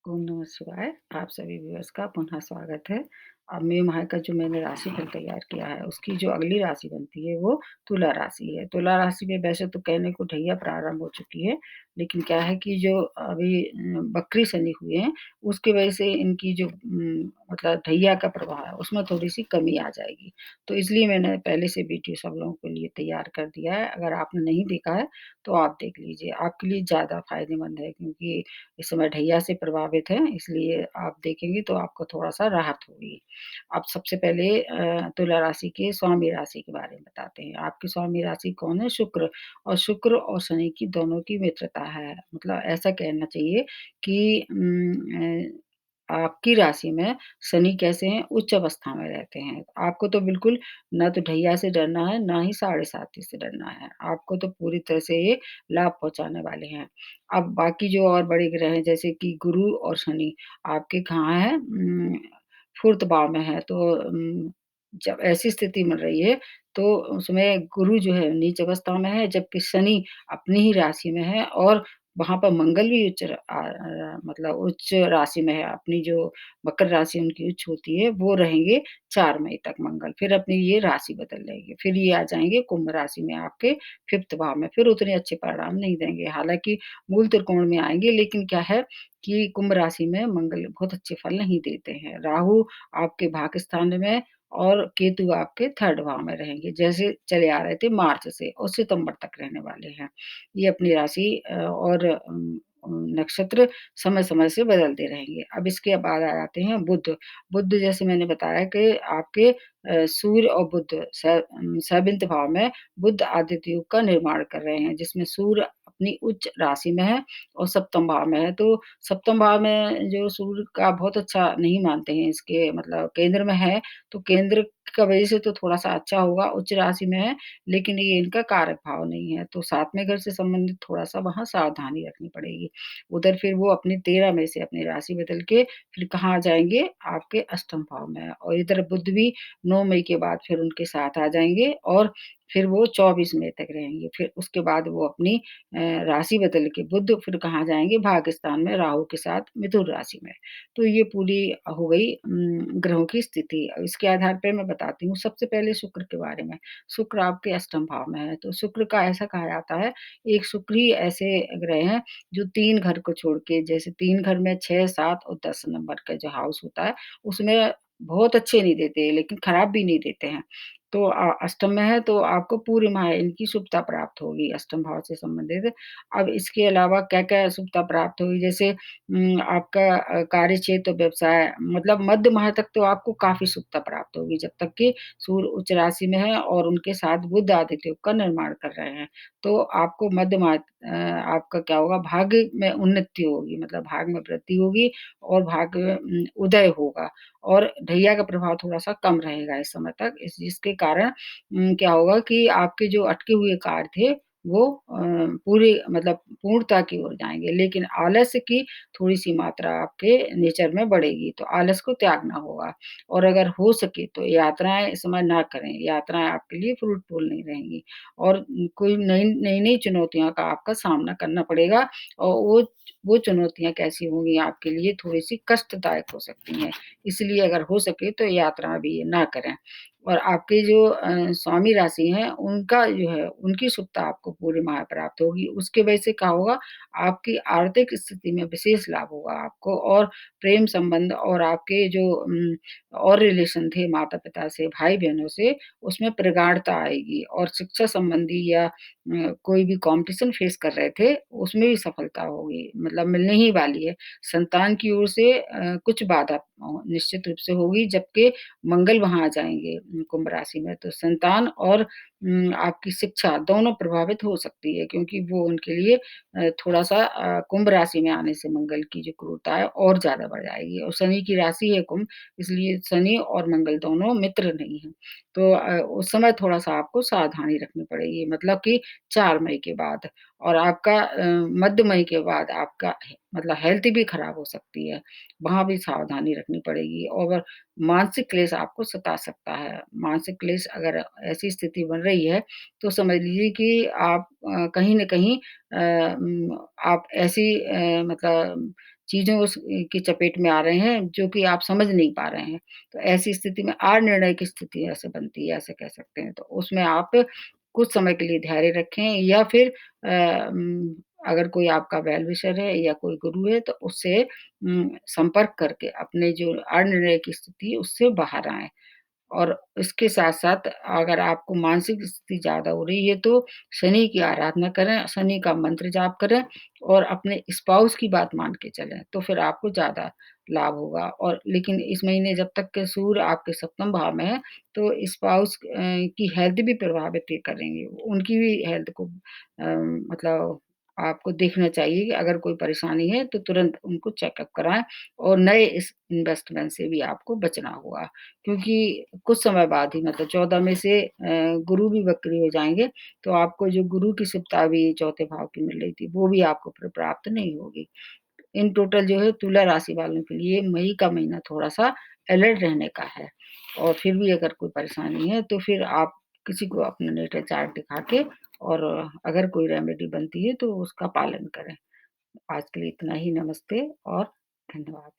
ओम नमः शिवाय। आप सभी व्यूअर्स का पुनः स्वागत है। अब मई माह का जो मैंने राशिफल तैयार किया है, उसकी जो अगली राशि बनती है, वो तुला राशि है। तुला राशि में वैसे तो कहने को ढैया प्रारंभ हो चुकी है, लेकिन क्या है कि जो अभी वक्री शनि हुए हैं, उसकी वजह से इनकी जो मतलब ढैया का प्रभाव है, उसमें थोड़ी-सी कमी आ जाएगी। तो इसलिए मैंने पहले से वीडियो सब लोगों के लिए तैयार कर दिया है। अगर आपने नहीं देखा है, तो आप देख लीजिए। आपके लिए ज़्यादा फ़ायदेमंद है क्योंकि इस समय ढैया से प्रभावित हैं, इसलिए आप देखेंगे तो आपको थोड़ा-सा राहत होगी। अब सबसे पहले तुला राशि के स्वामी राशि के बारे में बताते हैं। आपकी स्वामी राशि कौन है? शुक्र। और शुक्र और शनि की दोनों की मित्रता है। मतलब ऐसा कहना चाहिए कि आपकी राशि में शनि कैसे हैं? उच्च अवस्था में रहते हैं। आपको तो बिल्कुल ना तो ढैया से डरना है, ना ही साढ़े साती से डरना है। आपको तो पूरी तरह से ये लाभ पहुँचाने वाले हैं। अब बाकी जो और बड़े ग्रह हैं जैसे कि गुरु और शनि आपके कहाँ हैं? 4th भाव में है तो जब ऐसी स्थिति बन रही है तो उसमें गुरु जो है नीच अवस्था में है जबकि शनि अपनी ही राशि में है और वहाँ पर मंगल भी मतलब उच्च राशि में है। अपनी जो मकर राशि उनकी उच्च होती है वो रहेंगे 4 मई तक मंगल, फिर अपनी ये राशि बदल लेंगे। फिर ये आ जाएँगे कुंभ राशि में आपके 5th भाव में, फिर उतने अच्छे परिणाम नहीं देंगे। हालाँकि मूल त्रिकोण में आएँगे लेकिन क्या है कि कुंभ राशि में मंगल बहुत अच्छे फल नहीं देते हैं। राहु आपके भाग्यस्थान में और केतु आपके 3rd भाव में रहेंगे, जैसे चले आ रहे थे मार्च से और सितंबर तक रहने वाले हैं। ये अपनी राशि और नक्षत्र समय-समय से बदलते रहेंगे। अब इसके बाद आ जाते हैं बुध। बुध जैसे मैंने बताया कि आपके सूर्य और बुध 7th भाव में बुध आदित्य योग का निर्माण कर रहे हैं, जिसमें सूर्य अपनी उच्च राशि में है और सप्तम भाव में है। तो सप्तम भाव में जो सूर्य का बहुत अच्छा नहीं मानते हैं, इसके मतलब केंद्र में है, तो केंद्र का वजह से तो थोड़ा-सा अच्छा होगा, उच्च राशि में है, लेकिन ये इनका कारक भाव नहीं है, तो 7वें घर से संबंधित थोड़ा-सा वहाँ सावधानी रखनी पड़ेगी। उधर फिर वो अपनी 13 में से अपनी राशि बदल के फिर कहाँ आ जाएँगे? आपके अष्टम भाव में और इधर बुध भी 9 मई के बाद फिर उनके साथ आ जाएँगे और फिर वो 24 मई तक रहेंगे। फिर उसके बाद वो अपनी राशि बदल के बुध फिर कहाँ जाएँगे? भाग्यस्थान में राहु के साथ मिथुन राशि में। तो ये पूरी हो गई ग्रहों की स्थिति। इसके आधार पे मैं बताती हूँ सबसे पहले शुक्र के बारे में। शुक्र आपके अष्टम भाव में है, तो शुक्र का ऐसा कहा जाता है, एक शुक्र ही ऐसे ग्रह हैं जो 3 घर को छोड़ के जैसे 3 घर में 6, 7 और 10 नंबर का जो हाउस होता है, उसमें बहुत अच्छे नहीं देते, लेकिन खराब भी नहीं देते हैं। तो अष्टम में है तो आपको पूरे माह इनकी शुभता प्राप्त होगी, अष्टम भाव से संबंधित। अब इसके अलावा क्या-क्या शुभता प्राप्त होगी जैसे आपका कार्यक्षेत्र, व्यवसाय मतलब मध्य माह तक तो आपको काफ़ी शुभता प्राप्त होगी, जब तक कि सूर्य उच्च राशि में है और उनके साथ बुध आदित्य योग का निर्माण कर रहे हैं। तो आपको मध्य माह आपका क्या होगा भाग्य में उन्नति होगी मतलब भाग्य में वृद्धि होगी और भाग्य में उदय होगा और ढैया का प्रभाव थोड़ा-सा कम रहेगा इस समय तक इस जिसके कारण क्या होगा कि आपके जो अटके हुए कार्य थे वो पूरे मतलब पूर्णता की ओर जाएँगे लेकिन आलस्य की थोड़ी-सी मात्रा आपके नेचर में बढ़ेगी, तो आलस को त्यागना होगा और अगर हो सके तो यात्राएँ इस समय ना करें, यात्राएँ आपके लिए फ्रूटफुल नहीं रहेंगी। और कोई नई-नई चुनौतियों का आपका सामना करना पड़ेगा और वो चुनौतियाँ कैसी होंगी आपके लिए थोड़ी-सी कष्टदायक हो सकती हैं। इसलिए अगर हो सके तो यात्रा भी ना करें। और आपके जो स्वामी राशि हैं उनका जो है उनकी शुभता आपको पूरे माह प्राप्त होगी। उसकी वजह से क्या होगा आपकी आर्थिक स्थिति में विशेष लाभ होगा आपको और प्रेम संबंध और आपके जो और रिलेशन थे माता-पिता से, भाई-बहनों से उसमें प्रगाढ़ता आएगी और शिक्षा संबंधी या कोई भी कॉम्पिटिशन फेस कर रहे थे, उसमें भी सफलता होगी, मतलब मिलने ही वाली है। संतान की ओर से कुछ बाधा निश्चित रूप से होगी, जबकि मंगल वहाँ आ जाएँगे कुंभ राशि में, तो संतान और आपकी शिक्षा दोनों प्रभावित हो सकती है क्योंकि वो उनके लिए थोड़ा-सा कुंभ राशि में आने से मंगल की जो क्रूरता है और ज़्यादा बढ़ जाएगी और शनि की राशि है कुंभ, इसलिए शनि और मंगल दोनों मित्र नहीं हैं। तो उस समय थोड़ा-सा आपको सावधानी रखनी पड़ेगी मतलब कि 4 मई के बाद और आपका मध्य मई के बाद आपका मतलब हेल्थ भी खराब हो सकती है, वहाँ भी सावधानी रखनी पड़ेगी और मानसिक क्लेश आपको सता सकता है। मानसिक क्लेश अगर ऐसी स्थिति बन रही है, तो समझ लीजिए कि आप कहीं न कहीं आप ऐसी मतलब चीज़ों की चपेट में आ रहे हैं, जो कि आप समझ नहीं पा रहे हैं। तो ऐसी स्थिति में अनिर्णय की स्थिति ऐसे बनती है, ऐसे कह सकते हैं। तो उसमें आप कुछ समय के लिए धैर्य रखें या फिर अगर कोई आपका वेल विशर है या कोई गुरु है, तो उससे संपर्क करके अपने जो अनिर्णय की स्थिति है, उससे बाहर आएँ। और इसके साथ-साथ अगर आपको मानसिक स्थिति ज़्यादा हो रही है, तो शनि की आराधना करें, शनि का मंत्र जाप करें और अपने स्पाउस की बात मान के चलें, तो फिर आपको ज़्यादा लाभ होगा। और लेकिन इस महीने जब तक के सूर्य आपके सप्तम भाव में है, तो स्पाउस की हेल्थ भी प्रभावित ये करेंगे। उनकी भी हेल्थ को मतलब आपको देखना चाहिए कि अगर कोई परेशानी है, तो तुरंत उनको चेकअप कराएँ और नए इस इन्वेस्टमेंट से भी आपको बचना होगा। क्योंकि कुछ समय बाद ही मतलब 14 में से गुरु भी वक्री हो जाएँगे, तो आपको जो गुरु की शिफ़्ट भी चौथे भाव की मिल रही थी, वो भी आपको फिर प्राप्त नहीं होगी। इन टोटल जो है तुला राशि वालों के लिए मई का महीना थोड़ा-सा अलर्ट रहने का है। और फिर भी अगर कोई परेशानी है, तो फिर आप किसी को अपना नेटल चार्ट दिखा के और अगर कोई रेमेडी बनती है, तो उसका पालन करें। आज के लिए इतना ही, नमस्ते और धन्यवाद।